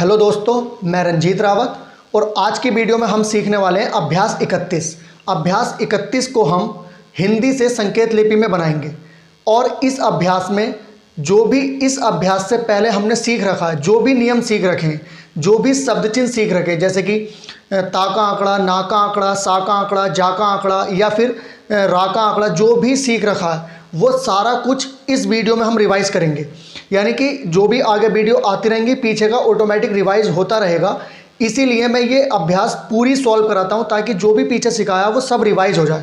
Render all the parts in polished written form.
Hello दोस्तों, मैं रंजीत रावत और आज की वीडियो में हम सीखने वाले हैं अभ्यास 31। अभ्यास 31 को हम हिंदी से संकेत लिपि में बनाएंगे और इस अभ्यास में जो भी इस अभ्यास से पहले हमने सीख रखा है, जो भी नियम सीख रखे हैं, जो भी शब्द चिन्ह सीख रखे हैं, जैसे कि ता का आंकड़ा, ना का आंकड़ा, सा का आंकड़ा, जा का आंकड़ा या फिर रा का आंकड़ा, जो भी सीख रखा है वो सारा कुछ इस वीडियो में हम रिवाइज करेंगे। यानी कि जो भी आगे वीडियो आती रहेंगी पीछे का ऑटोमेटिक रिवाइज होता रहेगा। इसीलिए मैं ये अभ्यास पूरी सॉल्व कराता हूँ ताकि जो भी पीछे सिखाया वो सब रिवाइज हो जाए।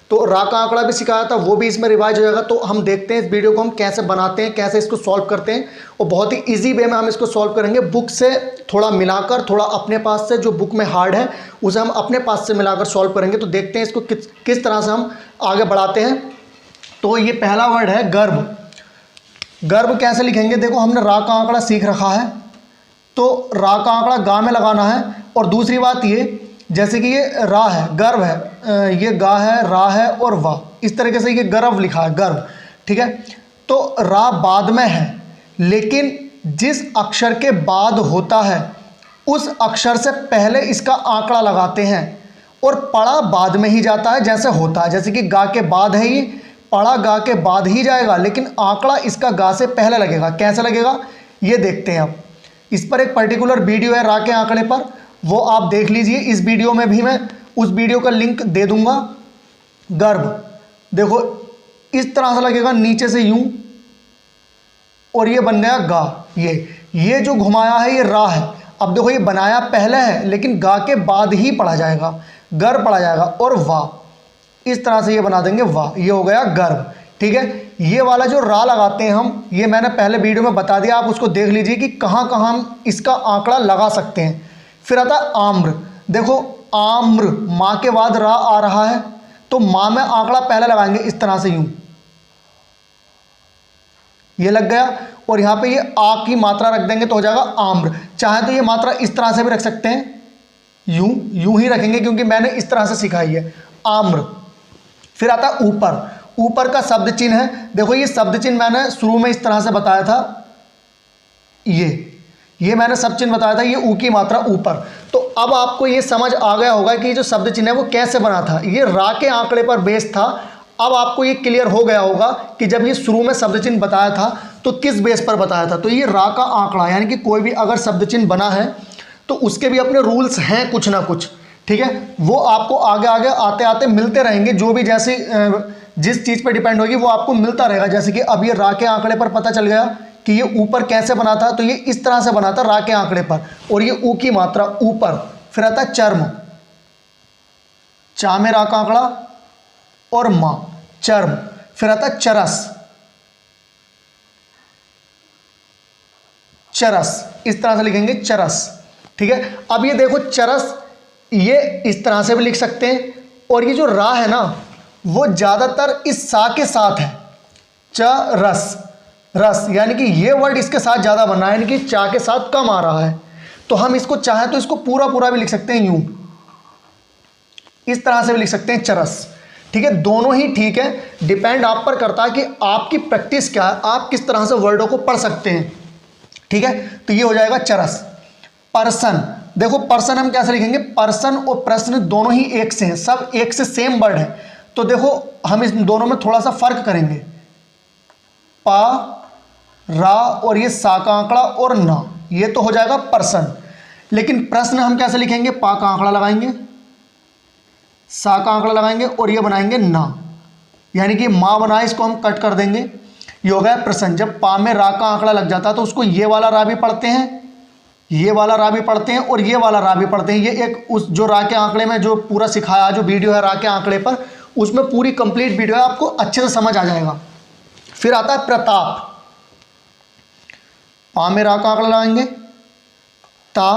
तो रा का आंकड़ा भी सिखाया था, वो भी इसमें रिवाइज हो जाएगा। तो हम देखते हैं इस वीडियो को हम कैसे बनाते हैं, कैसे इसको सॉल्व करते हैं और बहुत ही ईजी वे में हम इसको सॉल्व करेंगे। बुक से थोड़ा मिलाकर, थोड़ा अपने पास से, जो बुक में हार्ड है उसे हम अपने पास से मिलाकर सॉल्व करेंगे। तो देखते हैं इसको किस तरह से हम आगे बढ़ाते हैं। तो ये पहला वर्ड है गर्भ। गर्भ कैसे लिखेंगे? देखो, हमने रा का आंकड़ा सीख रखा है तो रा का आंकड़ा गा में लगाना है। और दूसरी बात ये, जैसे कि ये रा है, गर्भ है, ये गा है, रा है और वा, इस तरीके से ये गर्भ लिखा है, गर्भ। ठीक है, तो रा बाद में है, लेकिन जिस अक्षर के बाद होता है उस अक्षर से पहले इसका आंकड़ा लगाते हैं और पढ़ा बाद में ही जाता है जैसे होता है। जैसे कि गा के बाद है, ये पढ़ा गा के बाद ही जाएगा, लेकिन आंकड़ा इसका गा से पहले लगेगा। कैसे लगेगा ये देखते हैं अब। इस पर एक पर्टिकुलर वीडियो है रा के आंकड़े पर, वो आप देख लीजिए। इस वीडियो में भी मैं उस वीडियो का लिंक दे दूंगा। गर्भ देखो इस तरह से लगेगा, नीचे से यूं, और ये बन गया गा। ये जो घुमाया है ये रा है। अब देखो, ये बनाया पहले है लेकिन गा के बाद ही पढ़ा जाएगा, गर्भ पढ़ा जाएगा। और वाह, इस तरह से ये बना देंगे वाह, ये हो गया गर्भ। ठीक है, ये वाला जो रा लगाते हैं हम, ये मैंने पहले वीडियो में बता दिया, आप उसको देख लीजिए कि कहाँ कहाँ हम इसका आंकड़ा लगा सकते हैं। फिर आता है आम्र। देखो आम्र, माँ के बाद रा आ रहा है तो माँ में आंकड़ा पहले लगाएंगे, इस तरह से यूं, ये लग गया। और यहाँ पे ये आ की मात्रा रख देंगे तो हो जाएगा आम्र। चाहे तो ये मात्रा इस तरह से भी रख सकते हैं, यूं ही रखेंगे क्योंकि मैंने इस तरह से सिखाई है, आम्र। फिर आता है ऊपर। ऊपर का शब्द चिन्ह है। देखो ये शब्द चिन्ह मैंने शुरू में इस तरह से बताया था, ये मैंने शब्द चिन्ह बताया था, ये ऊ की मात्रा ऊपर। तो अब आपको ये समझ आ गया होगा कि ये जो शब्द चिन्ह है वो कैसे बना था। ये रा के आंकड़े पर बेस था। अब आपको ये क्लियर हो गया होगा कि जब ये शुरू में शब्द चिन्ह बताया था तो किस बेस पर बताया था। तो ये रा का आंकड़ा, यानी कि कोई भी अगर शब्द चिन्ह बना है तो उसके भी अपने रूल्स हैं कुछ ना कुछ। ठीक है, वो आपको आगे आगे आते आते मिलते रहेंगे। जो भी जैसे जिस चीज़ पर डिपेंड होगी वो आपको मिलता रहेगा। जैसे कि अब ये रा के आंकड़े पर पता चल गया कि ये ऊपर कैसे बना था, तो ये इस तरह से बना था रा के आंकड़े पर, और ये ऊ की मात्रा ऊपर। फिर आता है चर्म। चा में रा का आंकड़ा और मां, चर्म। फिर आता है चरस। चरस इस तरह से लिखेंगे, चरस। ठीक है, अब ये देखो चरस, ये इस तरह से भी लिख सकते हैं। और ये जो रा है ना, वो ज्यादातर इस सा के साथ है, च रस, रस, यानी कि ये वर्ड इसके साथ ज्यादा बन रहा है, यानी कि चा के साथ कम आ रहा है। तो हम इसको चाहें तो इसको पूरा पूरा भी लिख सकते हैं, यूं, इस तरह से भी लिख सकते हैं, चरस। ठीक है, दोनों ही ठीक है, डिपेंड आप पर करता है कि आपकी प्रैक्टिस क्या है, आप किस तरह से वर्डों को पढ़ सकते हैं। ठीक है, तो ये हो जाएगा चरस। पर्सन। देखो पर्सन हम कैसे लिखेंगे? पर्सन और प्रश्न दोनों ही एक से हैं, सब एक से सेम वर्ड है। तो देखो हम इस दोनों में थोड़ा सा फर्क करेंगे, पा, रा और ये सा का आंकड़ा और ना, ये तो हो जाएगा पर्सन। लेकिन प्रश्न हम कैसे लिखेंगे? पा का आंकड़ा लगाएंगे, सा का आंकड़ा लगाएंगे और ये बनाएंगे ना, यानी कि माँ बना, इसको हम कट कर देंगे, ये हो गया प्रश्न। जब पा में रा का आंकड़ा लग जाता है तो उसको ये वाला रा भी पढ़ते हैं, ये वाला रा भी पढ़ते हैं और ये वाला रा भी पढ़ते हैं। ये एक उस जो रा के आंकड़े में जो पूरा सिखाया, जो वीडियो है रा के आंकड़े पर, उसमें पूरी कंप्लीट वीडियो है, आपको अच्छे से समझ आ जाएगा। फिर आता है प्रताप। पा में रा का आंकड़ा लगाएंगे, ता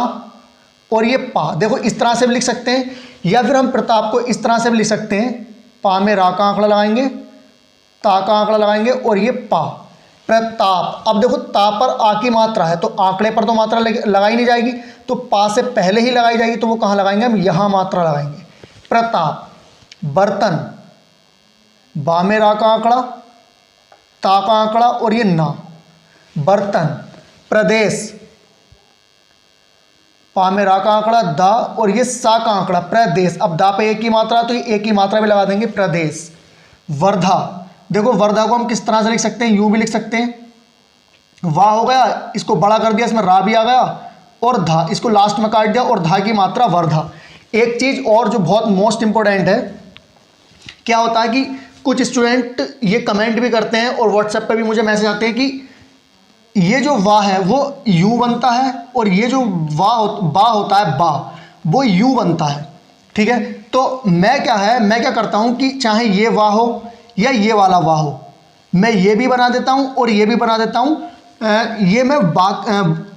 और ये पा। देखो इस तरह से भी लिख सकते हैं, या फिर हम प्रताप को इस तरह से भी लिख सकते हैं, पा में रा का आंकड़ा लगाएंगे, ता का आंकड़ा लगाएंगे और ये पा, प्रताप। अब देखो ता पर आ की मात्रा है तो आंकड़े पर तो मात्रा लगाई नहीं जाएगी, तो पा से पहले ही लगाई जाएगी, तो वो कहाँ लगाएंगे? हम यहाँ मात्रा लगाएंगे, प्रताप। बर्तन। बा में रा का आंकड़ा, ता का आंकड़ा और ये ना, बर्तन। प्रदेश। पा में रा का आंकड़ा दा, और ये सा का आंकड़ा प्रदेश। अब दा पे एक ही मात्रा, तो ये एक ही मात्रा भी लगा देंगे, प्रदेश। वर्धा, देखो वर्धा को हम किस तरह से लिख सकते हैं, यूं भी लिख सकते हैं, वाह हो गया, इसको बड़ा कर दिया, इसमें रा भी आ गया, और धा, इसको लास्ट में काट दिया, और धा की मात्रा वर्धा। एक चीज और जो बहुत मोस्ट इंपॉर्टेंट है, क्या होता है कि कुछ स्टूडेंट ये कमेंट भी करते हैं और व्हाट्सएप पे भी मुझे मैसेज आते हैं कि ये जो वाह है वो यू बनता है, और ये जो बा होता है बा, वो यू बनता है। ठीक है, तो मैं क्या करता हूं कि चाहे ये वाह हो या ये वाला वाह हो, मैं ये भी बना देता हूं और ये भी बना देता हूं। ये मैं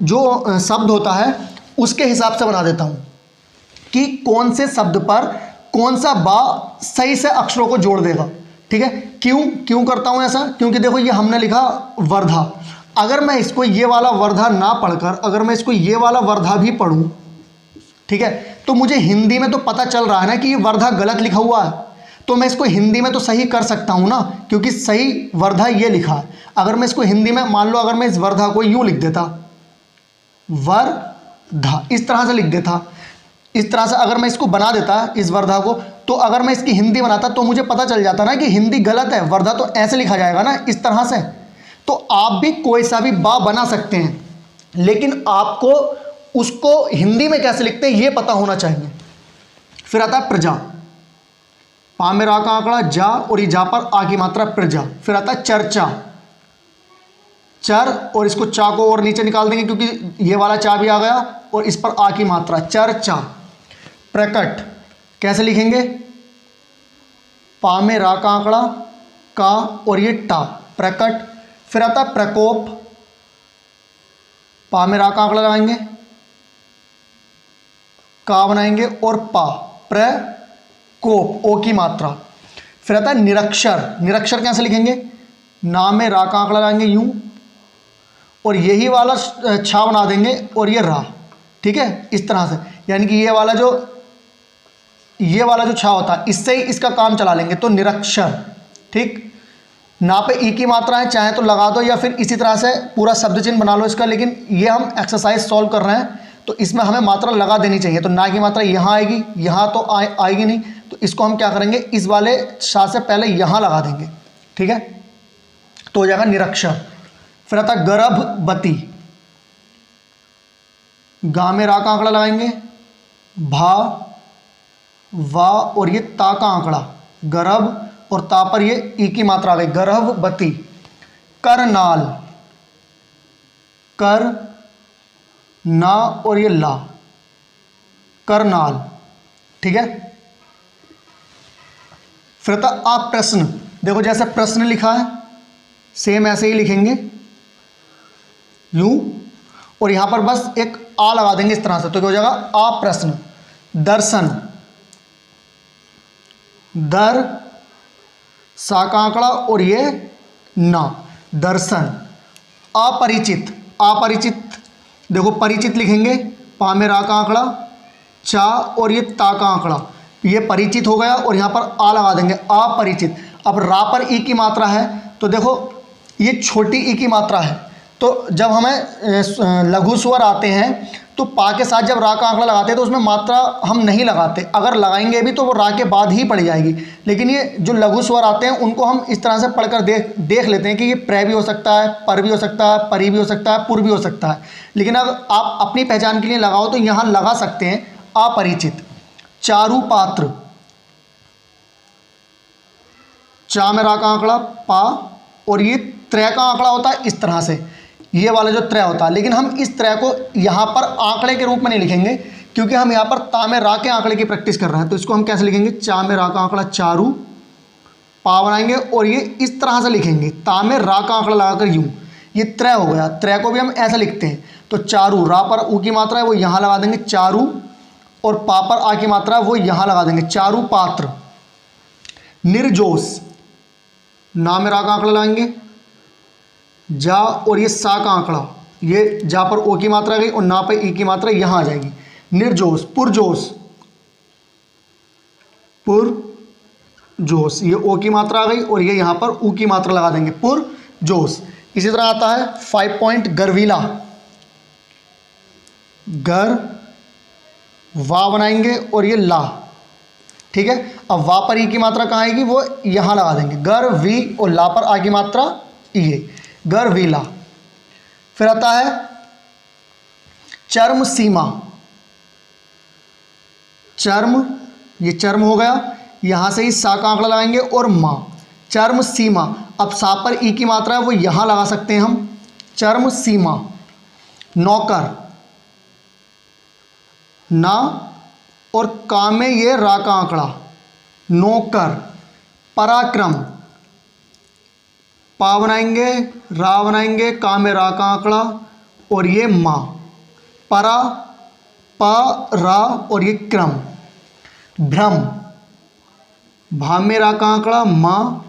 जो शब्द होता है उसके हिसाब से बना देता हूं कि कौन से शब्द पर कौन सा बा सही से अक्षरों को जोड़ देगा। ठीक है, क्यों करता हूं ऐसा, क्योंकि देखो ये हमने लिखा वर्धा, अगर मैं इसको ये वाला वर्धा ना पढ़कर अगर मैं इसको ये वाला वर्धा भी पढ़ूं, ठीक है, तो मुझे हिंदी में तो पता चल रहा है ना कि ये वर्धा गलत लिखा हुआ है, तो मैं इसको हिंदी में तो सही कर सकता हूं ना, क्योंकि सही वर्धा ये लिखा है। अगर मैं इसको हिंदी में, मान लो अगर मैं इस वर्धा को यूं लिख देता, वर्धा, इस तरह से लिख देता, इस तरह से अगर मैं इसको बना देता इस वर्धा को, तो अगर मैं इसकी हिंदी बनाता तो मुझे पता चल जाता ना कि हिंदी गलत है, वर्धा तो ऐसे लिखा जाएगा ना, इस तरह से। तो आप भी कोई सा भी बा बना सकते हैं, लेकिन आपको उसको हिंदी में कैसे लिखते हैं ये पता होना चाहिए। फिर आता है प्रजा, पा में रा का आंकड़ा जा, और ये जा पर आ की मात्रा प्रजा। फिर आता है चर्चा, चर, और इसको चा को और नीचे निकाल देंगे क्योंकि ये वाला चा भी आ गया, और इस पर आ की मात्रा, चर्चा। प्रकट कैसे लिखेंगे, पा में रा का आंकड़ा का, और ये टा, प्रकट। फिर आता है प्रकोप, पा में रा का आंकड़ा लगाएंगे, का बनाएंगे, और पा, प्रकोप, ओ की मात्रा। फिर आता है निरक्षर, निरक्षर कैसे लिखेंगे, ना में रा का आंकड़ा लगाएंगे यूं, और यही वाला छा बना देंगे, और ये रा। ठीक है, इस तरह से, यानी कि ये वाला जो छा होता है इससे ही इसका काम चला लेंगे, तो निरक्षर। ठीक, ना पे ई की मात्रा है, चाहे तो लगा दो या फिर इसी तरह से पूरा शब्द चिन्ह बना लो इसका, लेकिन ये हम एक्सरसाइज सॉल्व कर रहे हैं तो इसमें हमें मात्रा लगा देनी चाहिए। तो ना की मात्रा यहाँ आएगी, यहाँ तो आएगी नहीं, तो इसको हम क्या करेंगे, इस वाले छा से पहले यहाँ लगा देंगे। ठीक है, तो हो जाएगा निरक्षर। फिर आता गर्भवती, गा में रा का आंकड़ा लगाएंगे, भा, वा, और ये ता का आंकड़ा, गर्भ, और ता पर ये ई की मात्रा आ गई, गर्भवती। करनाल, कर, ना, और ये ला, करनाल। ठीक है, फिर था अप्रश्न, देखो जैसे प्रश्न लिखा है सेम ऐसे ही लिखेंगे यूं, और यहां पर बस एक आ लगा देंगे इस तरह से, तो क्या हो जाएगा अप्रश्न। दर्शन, दर, सा का आंकड़ा, और ये ना, दर्शन। अपरिचित, अपरिचित, देखो परिचित लिखेंगे, पा में रा का आंकड़ा, चा, और ये ता का आंकड़ा, ये परिचित हो गया, और यहाँ पर आ लगा देंगे, अपरिचित। अब रा पर ई की मात्रा है, तो देखो ये छोटी ई की मात्रा है, तो जब हमें लघु स्वर आते हैं तो पा के साथ जब रा का आंकड़ा लगाते हैं तो उसमें मात्रा हम नहीं लगाते, अगर लगाएंगे भी तो वो रा के बाद ही पड़ी जाएगी। लेकिन ये जो लघु स्वर आते हैं उनको हम इस तरह से पढ़कर देख लेते हैं कि ये प्र भी हो सकता है, पर भी हो सकता है, परी भी हो सकता है, पुर भी हो सकता है। लेकिन अगर आप अपनी पहचान के लिए लगाओ तो यहाँ लगा सकते हैं अपरिचित। चारु पात्र, चा में रा का आंकड़ा, पा, और ये त्रय का आंकड़ा होता है इस तरह से, ये वाला जो त्रय होता है, लेकिन हम इस त्रय को यहाँ पर आंकड़े के रूप में नहीं लिखेंगे क्योंकि हम यहाँ पर ता में रा के आंकड़े की प्रैक्टिस कर रहे हैं। तो इसको हम कैसे लिखेंगे, चा में रा का आंकड़ा चारू, पा बनाएंगे, और ये इस तरह से लिखेंगे, ता में रा का आंकड़ा लगाकर यूं, ये त्रय हो गया। त्रय को भी हम ऐसा लिखते हैं, तो चारू, रा पर ऊ की मात्रा है वो यहाँ लगा देंगे चारू, और पा पर आ की मात्रा है वो यहाँ लगा देंगे चारू पात्र। निर्जोश, ना में रा का आंकड़ा लगाएंगे, जा, और ये सा का आंकड़ा, ये जा पर ओ की मात्रा गई और ना पर ई की मात्रा यहाँ आ जाएगी, निर्जोश। पुरजोश, पुरजोश, ये ओ की मात्रा आ गई और ये यहाँ पर ऊ की मात्रा लगा देंगे, पुरजोश। इसी तरह आता है 5 पॉइंट गर्वीला, गर, वा बनाएंगे और ये ला, ठीक है। अब वा पर ई की मात्रा कहाँ आएगी, वो यहाँ लगा देंगे, गर वी, और ला पर आ की मात्रा ये, गर वी ला। फिर आता है चर्म सीमा, चर्म, ये चर्म हो गया, यहाँ से ही सा का आंकड़ा लगाएंगे और माँ, चर्म सीमा। अब सा पर ई की मात्रा है वो यहाँ लगा सकते हैं हम, चर्म सीमा। नौकर, ना और का में ये रा का आंकड़ा, नौकर। पराक्रम, पा बनाएंगे, रा बनाएंगे, का में रा का आंकड़ा और ये माँ, परा, पा रा और ये क्रम। भ्रम, भा में रा का आंकड़ा, माँ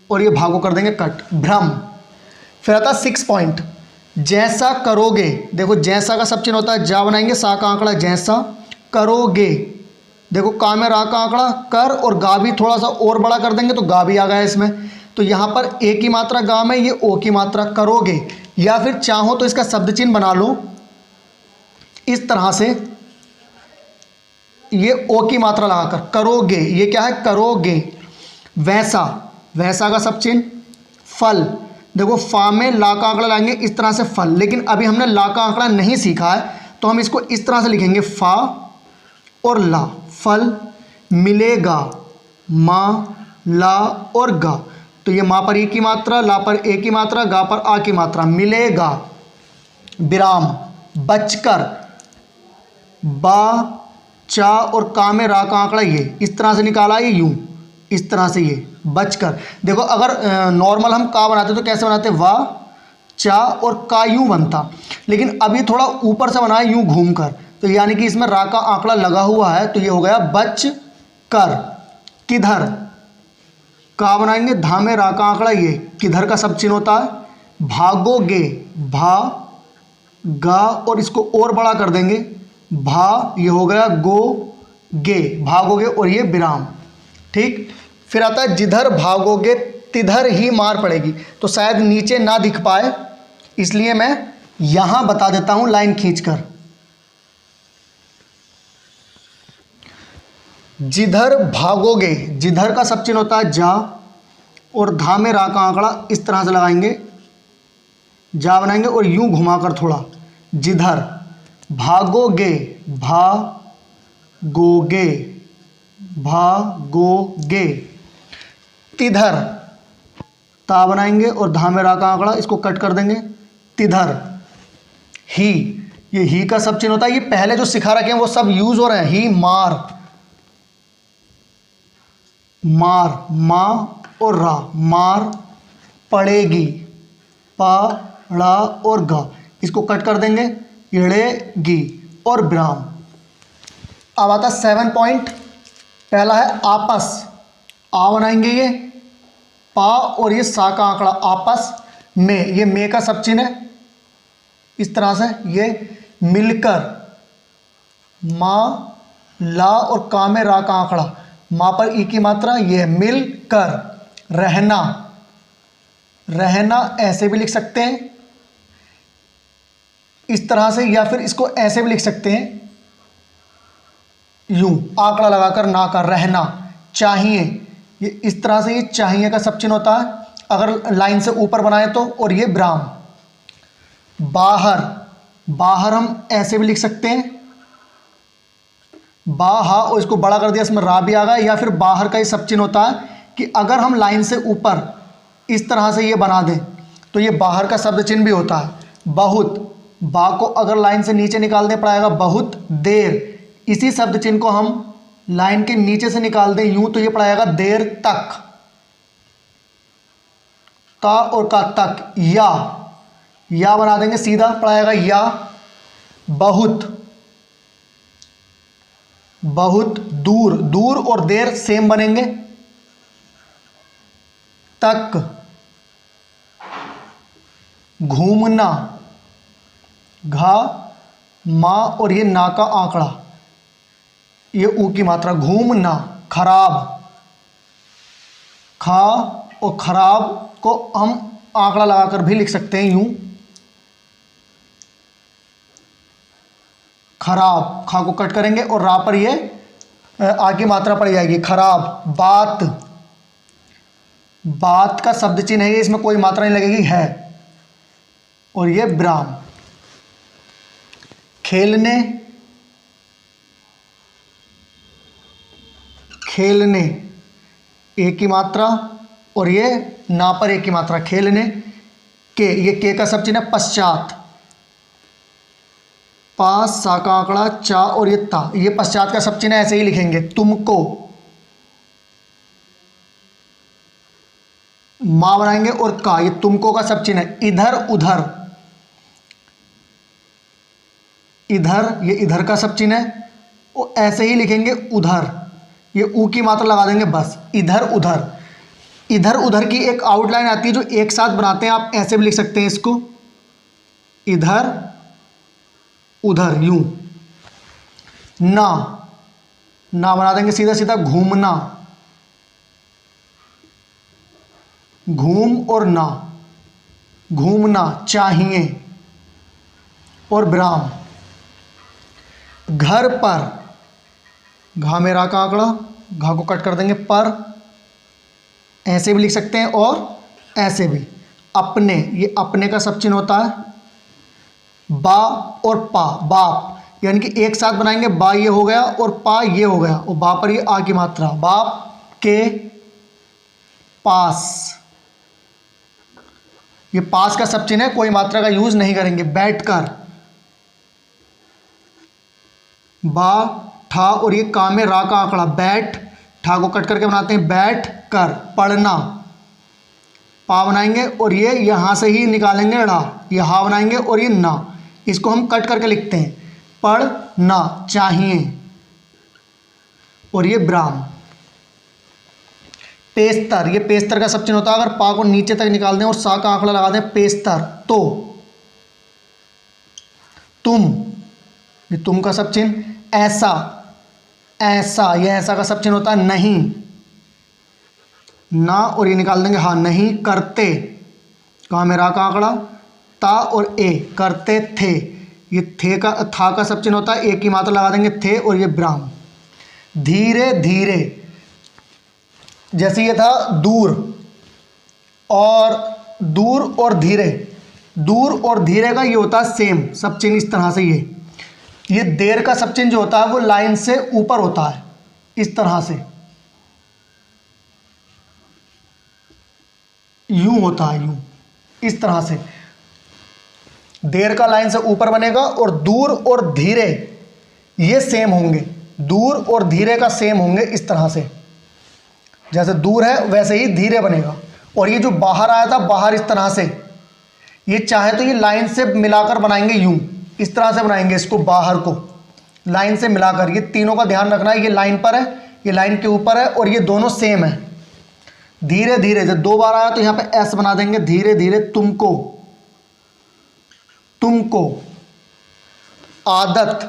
और ये भा को कर देंगे कट, भ्रम। फिर आता 6 पॉइंट, जैसा करोगे। देखो जैसा का सब चिन्ह होता है, जा बनाएंगे, सा का आंकड़ा, जैसा करोगे। देखो का में रा का आंकड़ा कर, और गा भी थोड़ा सा और बड़ा कर देंगे तो गा भी आ गया इसमें। तो यहाँ पर ए की मात्रा गा में, ये ओ की मात्रा करोगे, या फिर चाहो तो इसका शब्द चिन्ह बना लो इस तरह से, ये ओ की मात्रा लगाकर करोगे, ये क्या है करोगे। वैसा, वैसा का सब चिन्ह। फल, देखो फा में ला का आंकड़ा लाएंगे इस तरह से फल, लेकिन अभी हमने ला का आंकड़ा नहीं सीखा है तो हम इसको इस तरह से लिखेंगे, फा और ला, फल। मिलेगा, माँ, ला और गा, तो ये माँ पर ई की मात्रा, ला पर ए की मात्रा, गा पर आ की मात्रा, मिलेगा। विराम, बचकर, बा, चा और का में रा का आंकड़ा ये इस तरह से निकाला, ये यूं इस तरह से, ये बचकर। देखो अगर नॉर्मल हम का बनाते तो कैसे बनाते, वा, चा और का यूं बनता, लेकिन अभी थोड़ा ऊपर से बना है यूं घूम कर, तो यानी कि इसमें रा का आंकड़ा लगा हुआ है, तो ये हो गया बच कर। किधर, का बनाएंगे, धा में रा का आंकड़ा, ये किधर का सब चिन्ह होता है। भागोगे, भा, गा और इसको और बड़ा कर देंगे, भा, ये हो गया गो गे, भागोगे और ये विराम, ठीक। फिर आता है जिधर भागोगे तिधर ही मार पड़ेगी, तो शायद नीचे ना दिख पाए इसलिए मैं यहां बता देता हूं लाइन खींचकर। जिधर भागोगे, जिधर का सब चिन्ह होता है जा, और धा में रा का आंकड़ा इस तरह से लगाएंगे, जा बनाएंगे और यूं घुमाकर थोड़ा, जिधर भागोगे, भा गोगे, भागोगे। तिधर, ता बनाएंगे और धा में रा का आंकड़ा, इसको कट कर देंगे, तिधर। ही, ये ही का सब चिन्ह होता है, ये पहले जो सिखा रखे हैं वो सब यूज हो रहे हैं। ही, मार, मार, माँ और रा, मार पड़ेगी, पा, ड़ा और गा, इसको कट कर देंगे, इड़ेगी और विराम। अब आता 7 पॉइंट, पहला है आपस, आ बनाएंगे ये, पा और ये सा का आंकड़ा, आपस में, ये में का सब चिन्ह है इस तरह से, ये मिलकर, माँ, ला और का में रा का आंकड़ा, माँ पर ई की मात्रा, ये मिलकर। रहना, रहना ऐसे भी लिख सकते हैं इस तरह से, या फिर इसको ऐसे भी लिख सकते हैं यूं आंकड़ा लगाकर, ना का, रहना। चाहिए, ये इस तरह से, ये चाहिए का सब चिन्ह होता है अगर लाइन से ऊपर बनाए तो, और ये विराम। बाहर, बाहर हम ऐसे भी लिख सकते हैं, बाहा, और इसको बड़ा कर दिया, इसमें रा भी आ गया, या फिर बाहर का ये सब चिन्ह होता है कि अगर हम लाइन से ऊपर इस तरह से ये बना दें तो ये बाहर का शब्द चिन्ह भी होता है। बहुत, बा को अगर लाइन से नीचे निकाल दें पड़ेगा बहुत देर, इसी शब्द चिन्ह को हम लाइन के नीचे से निकाल दें यूं तो ये पड़ेगा देर तक। ता और का तक, या बना देंगे सीधा, पड़ेगा या। बहुत, बहुत दूर, दूर और देर सेम बनेंगे। तक, घूमना, घा, मा और ये ना का आंकड़ा, ये ऊ की मात्रा, घूमना। खराब, खा और खराब को हम आंकड़ा लगाकर भी लिख सकते हैं यूं, खराब, खा को कट करेंगे और रा पर ये आ की मात्रा पड़ जाएगी, खराब। बात, बात का शब्द चिन्ह है, इसमें कोई मात्रा नहीं लगेगी, है, और ये विराम। खेलने, खेलने एक की मात्रा और ये ना पर एक की मात्रा, खेलने के, ये के का शब्द चिन्ह है, पश्चात। पास, सा का आंकड़ा, चा और ये ता, ये पश्चात का शब्द चिन्ह ऐसे ही लिखेंगे। तुमको, मां बनाएंगे और का, ये तुमको का शब्द चिन्ह है। इधर उधर, इधर, ये इधर का शब्द चिन्ह है, और ऐसे ही लिखेंगे उधर, ये ऊ की मात्रा लगा देंगे बस। इधर उधर, इधर उधर की एक आउटलाइन आती है जो एक साथ बनाते हैं, आप ऐसे भी लिख सकते हैं इसको, इधर उधर, यूं। ना, ना बना देंगे सीधा सीधा, घूमना, घूम और ना, घूमना चाहिए, और विराम। घर पर, घा में रा का आंकड़ा, घा को कट कर देंगे, पर, ऐसे भी लिख सकते हैं और ऐसे भी। अपने, ये अपने का सब चिन्ह होता है। बा और पा, बाप, यानी कि एक साथ बनाएंगे, बा ये हो गया और पा ये हो गया, और बा पर ये आ की मात्रा, बाप के पास, ये पास का सब चिन्ह है, कोई मात्रा का यूज नहीं करेंगे। बैठकर, बा ठा और ये का में रा का आंकड़ा, बैठ, ठा को कट करके बनाते हैं, बैठ कर। पढ़ना, पा बनाएंगे और ये यहां से ही निकालेंगे रा, ये हा बनाएंगे और ये ना, इसको हम कट करके लिखते हैं, पढ़ना चाहिए, और ये विराम। पेस्तर, ये पेस्तर का सब चिन्ह होता है, अगर पा को नीचे तक निकाल दें और सा का आंकड़ा लगा दें, पेस्तर। तो, तुम, ये तुम का सब चिन्ह। ऐसा, ऐसा, ये ऐसा का सब चिन्ह होता है। नहीं, ना और ये निकाल देंगे, हाँ, नहीं। करते, कहाँ में रा का आंकड़ा, ता और ए, करते थे, ये थे का, था का सब चिन्ह होता है, एक की मात्रा लगा देंगे, थे, और ये विराम। धीरे धीरे, जैसे ये था दूर, और दूर और धीरे, दूर और धीरे का ये होता है सेम सब चिन्ह, इस तरह से। ये देर का सब चिन्ह जो होता है वो लाइन से ऊपर होता है, इस तरह से, यूं होता है, यूं, इस तरह से। देर का लाइन से ऊपर बनेगा, और दूर और धीरे ये सेम होंगे, दूर और धीरे का सेम होंगे, इस तरह से। जैसे दूर है वैसे ही धीरे बनेगा। और ये जो बाहर आया था, बाहर इस तरह से, ये चाहे तो ये लाइन से मिलाकर बनाएंगे, यूं, इस तरह से बनाएंगे इसको, बाहर को लाइन से मिलाकर। ये तीनों का ध्यान रखना है, ये लाइन पर है, ये लाइन के ऊपर है, और ये दोनों सेम है। धीरे धीरे, जब दो बार आया तो यहां पे एस बना देंगे, धीरे धीरे। तुमको, तुमको। आदत,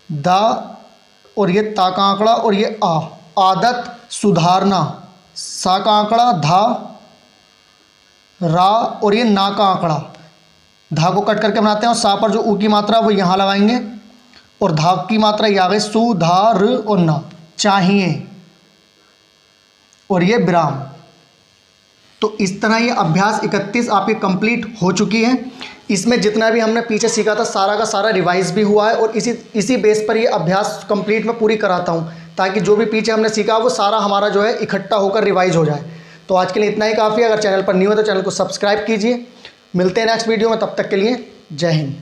दा और ये ता का आंकड़ा और ये आ, आदत सुधारना, सा का आंकड़ा, धा, रा और ये ना का आंकड़ा, धा को कट करके बनाते हैं, और सा पर जो ऊ की मात्रा वो यहाँ लगाएंगे, और धा की मात्रा ये आ गई, सु, धा, र और ना, चाहिए, और ये विराम। तो इस तरह ये अभ्यास 31 आपकी कंप्लीट हो चुकी है। इसमें जितना भी हमने पीछे सीखा था सारा का सारा रिवाइज भी हुआ है, और इसी बेस पर ये अभ्यास कंप्लीट मैं पूरी कराता हूँ, ताकि जो भी पीछे हमने सीखा वो सारा हमारा जो है इकट्ठा होकर रिवाइज हो जाए। तो आज के लिए इतना ही काफ़ी है। अगर चैनल पर न्यू है तो चैनल को सब्सक्राइब कीजिए। मिलते हैं नेक्स्ट वीडियो में, तब तक के लिए जय हिंद।